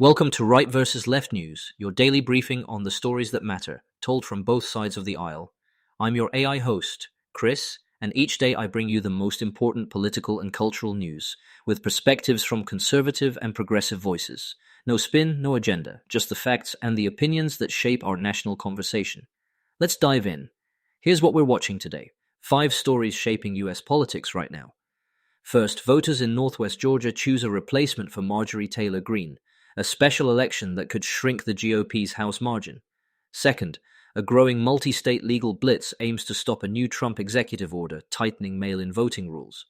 Welcome to Right versus Left News, your daily briefing on the stories that matter, told from both sides of the aisle. I'm your AI host, Chris, and each day I bring you the most important political and cultural news, with perspectives from conservative and progressive voices. No spin, no agenda, just the facts and the opinions that shape our national conversation. Let's dive in. Here's what we're watching today. 5 stories shaping US politics right now. First, voters in Northwest Georgia choose a replacement for Marjorie Taylor Greene, a special election that could shrink the GOP's House margin. Second, a growing multi-state legal blitz aims to stop a new Trump executive order tightening mail-in voting rules.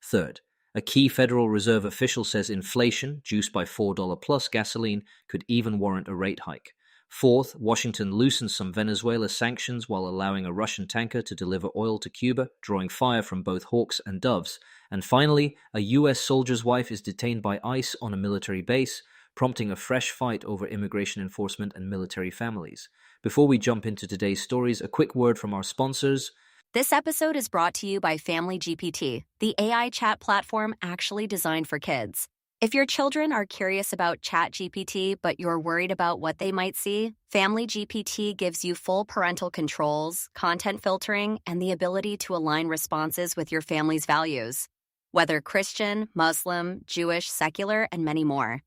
Third, a key Federal Reserve official says inflation, juiced by $4 plus gasoline, could even warrant a rate hike. Fourth, Washington loosens some Venezuela sanctions while allowing a Russian tanker to deliver oil to Cuba, drawing fire from both hawks and doves. And finally, a U.S. soldier's wife is detained by ICE on a military base, prompting a fresh fight over immigration enforcement and military families. Before we jump into today's stories, a quick word from our sponsors. This episode is brought to you by Family GPT, the AI chat platform actually designed for kids. If your children are curious about ChatGPT, but you're worried about what they might see, Family GPT gives you full parental controls, content filtering, and the ability to align responses with your family's values, whether Christian, Muslim, Jewish, secular, and many more.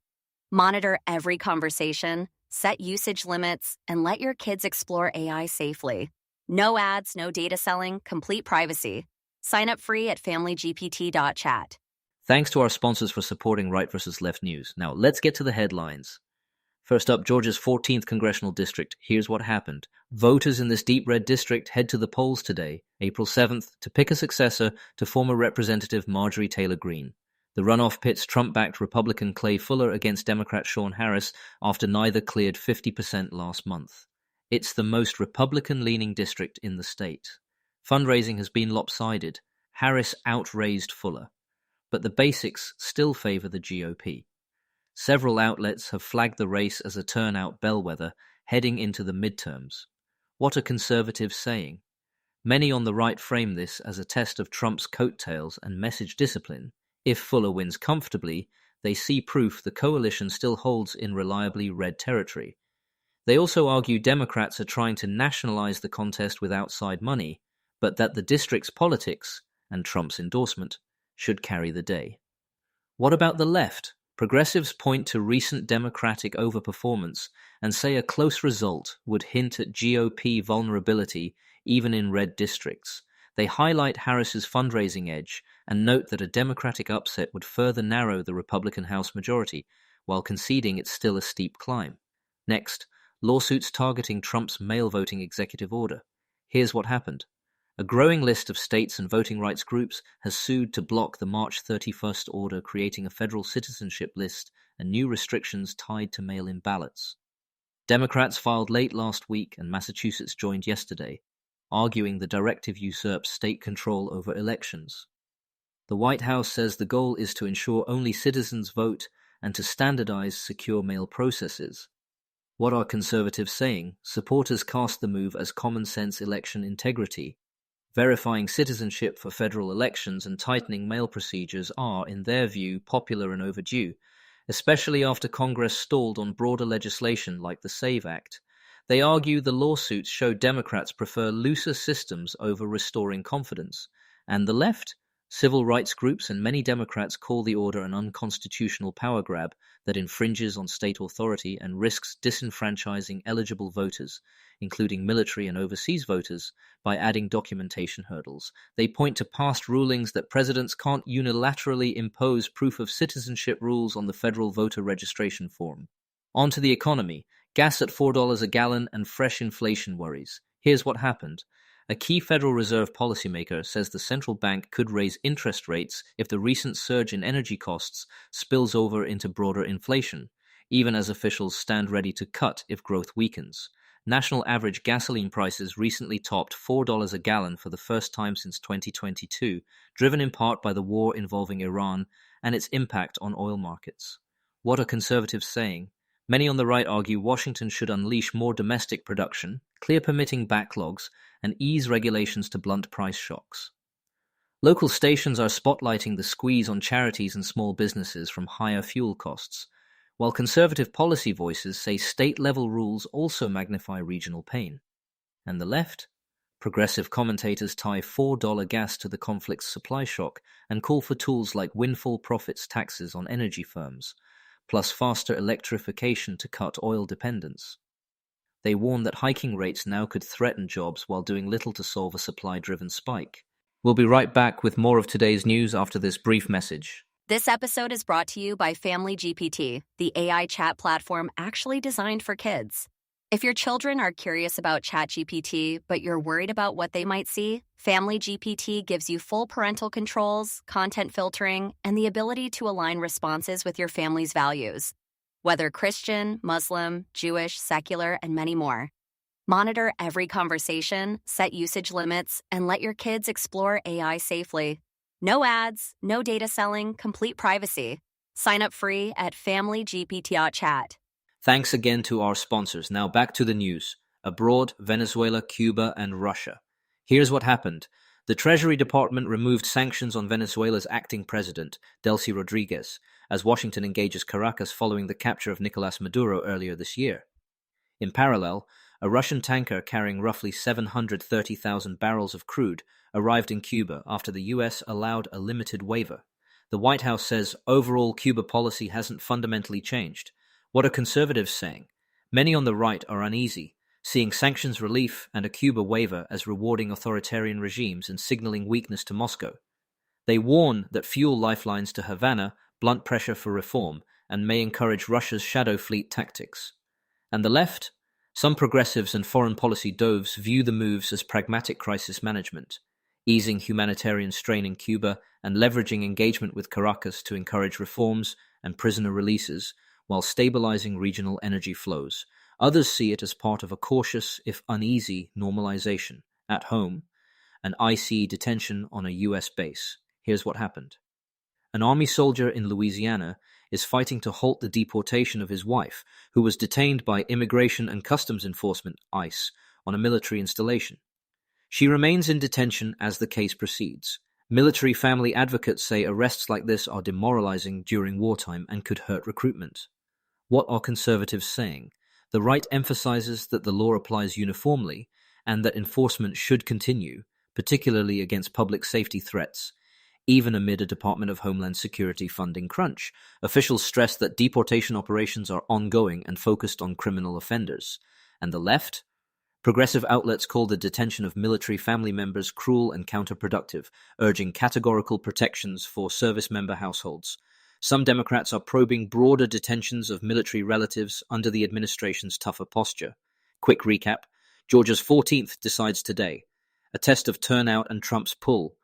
Monitor every conversation, set usage limits, and let your kids explore AI safely. No ads, no data selling, complete privacy. Sign up free at familygpt.chat. Thanks to our sponsors for supporting Right versus Left News. Now, let's get to the headlines. First up, Georgia's 14th Congressional District. Here's what happened. Voters in this deep red district head to the polls today, April 7th, to pick a successor to former Representative Marjorie Taylor Greene. The runoff pits Trump-backed Republican Clay Fuller against Democrat Sean Harris after neither cleared 50% last month. It's the most Republican-leaning district in the state. Fundraising has been lopsided. Harris outraised Fuller. But the basics still favor the GOP. Several outlets have flagged the race as a turnout bellwether heading into the midterms. What are conservatives saying? Many on the right frame this as a test of Trump's coattails and message discipline. If Fuller wins comfortably, they see proof the coalition still holds in reliably red territory. They also argue Democrats are trying to nationalize the contest with outside money, but that the district's politics, and Trump's endorsement, should carry the day. What about the left? Progressives point to recent Democratic overperformance and say a close result would hint at GOP vulnerability even in red districts. They highlight Harris's fundraising edge and note that a Democratic upset would further narrow the Republican House majority, while conceding it's still a steep climb. Next, lawsuits targeting Trump's mail voting executive order. Here's what happened. A growing list of states and voting rights groups has sued to block the March 31st order creating a federal citizenship list and new restrictions tied to mail-in ballots. Democrats filed late last week and Massachusetts joined yesterday, arguing the directive usurps state control over elections. The White House says the goal is to ensure only citizens vote and to standardize secure mail processes. What are conservatives saying? Supporters cast the move as common-sense election integrity. Verifying citizenship for federal elections and tightening mail procedures are, in their view, popular and overdue, especially after Congress stalled on broader legislation like the SAVE Act. They argue the lawsuits show Democrats prefer looser systems over restoring confidence. And the left? Civil rights groups and many Democrats call the order an unconstitutional power grab that infringes on state authority and risks disenfranchising eligible voters, including military and overseas voters, by adding documentation hurdles. They point to past rulings that presidents can't unilaterally impose proof of citizenship rules on the federal voter registration form. On to the economy. Gas at $4 a gallon and fresh inflation worries. Here's what happened. A key Federal Reserve policymaker says the central bank could raise interest rates if the recent surge in energy costs spills over into broader inflation, even as officials stand ready to cut if growth weakens. National average gasoline prices recently topped $4 a gallon for the first time since 2022, driven in part by the war involving Iran and its impact on oil markets. What are conservatives saying? Many on the right argue Washington should unleash more domestic production, clear permitting backlogs, and ease regulations to blunt price shocks. Local stations are spotlighting the squeeze on charities and small businesses from higher fuel costs. while conservative policy voices say state-level rules also magnify regional pain. And the left? Progressive commentators tie $4 gas to the conflict's supply shock and call for tools like windfall profits taxes on energy firms, plus faster electrification to cut oil dependence. They warn that hiking rates now could threaten jobs while doing little to solve a supply-driven spike. We'll be right back with more of today's news after this brief message. This episode is brought to you by Family GPT, the AI chat platform actually designed for kids. If your children are curious about ChatGPT, but you're worried about what they might see, Family GPT gives you full parental controls, content filtering, and the ability to align responses with your family's values. Whether Christian, Muslim, Jewish, secular, and many more. Monitor every conversation, set usage limits, and let your kids explore AI safely. No ads, no data selling, complete privacy. Sign up free at familygpt.chat. Thanks again to our sponsors. Now back to the news. Abroad, Venezuela, Cuba, and Russia. Here's what happened. The Treasury Department removed sanctions on Venezuela's acting president, Delcy Rodriguez, as Washington engages Caracas following the capture of Nicolás Maduro earlier this year. In parallel, a Russian tanker carrying roughly 730,000 barrels of crude arrived in Cuba after the U.S. allowed a limited waiver. The White House says overall Cuba policy hasn't fundamentally changed. What are conservatives saying? Many on the right are uneasy, seeing sanctions relief and a Cuba waiver as rewarding authoritarian regimes and signaling weakness to Moscow. They warn that fuel lifelines to Havana blunt pressure for reform and may encourage Russia's shadow fleet tactics. And the left? Some progressives and foreign policy doves view the moves as pragmatic crisis management, easing humanitarian strain in Cuba and leveraging engagement with Caracas to encourage reforms and prisoner releases while stabilizing regional energy flows. Others see it as part of a cautious, if uneasy, normalization. At home, an IC detention on a U.S. base. Here's what happened. An army soldier in Louisiana is fighting to halt the deportation of his wife, who was detained by Immigration and Customs Enforcement, ICE, on a military installation. She remains in detention as the case proceeds. Military family advocates say arrests like this are demoralizing during wartime and could hurt recruitment. What are conservatives saying? The right emphasizes that the law applies uniformly and that enforcement should continue, particularly against public safety threats. Even amid a Department of Homeland Security funding crunch, officials stress that deportation operations are ongoing and focused on criminal offenders. And the left? Progressive outlets call the detention of military family members cruel and counterproductive, urging categorical protections for service member households. Some Democrats are probing broader detentions of military relatives under the administration's tougher posture. Quick recap. Georgia's 14th decides today. A test of turnout and Trump's pull.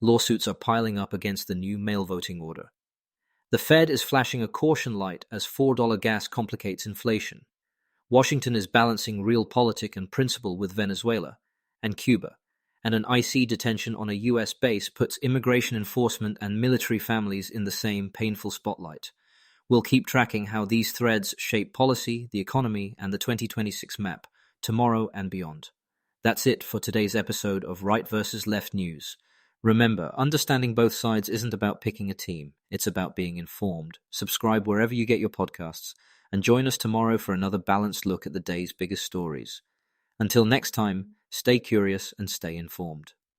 Lawsuits are piling up against the new mail voting order. The Fed is flashing a caution light as $4 gas complicates inflation. Washington is balancing realpolitik and principle with Venezuela and Cuba. And an IC detention on a U.S. base puts immigration enforcement and military families in the same painful spotlight. We'll keep tracking how these threads shape policy, the economy, and the 2026 map, tomorrow and beyond. That's it for today's episode of Right versus Left News. Remember, understanding both sides isn't about picking a team. It's about being informed. Subscribe wherever you get your podcasts, and join us tomorrow for another balanced look at the day's biggest stories. Until next time, stay curious and stay informed.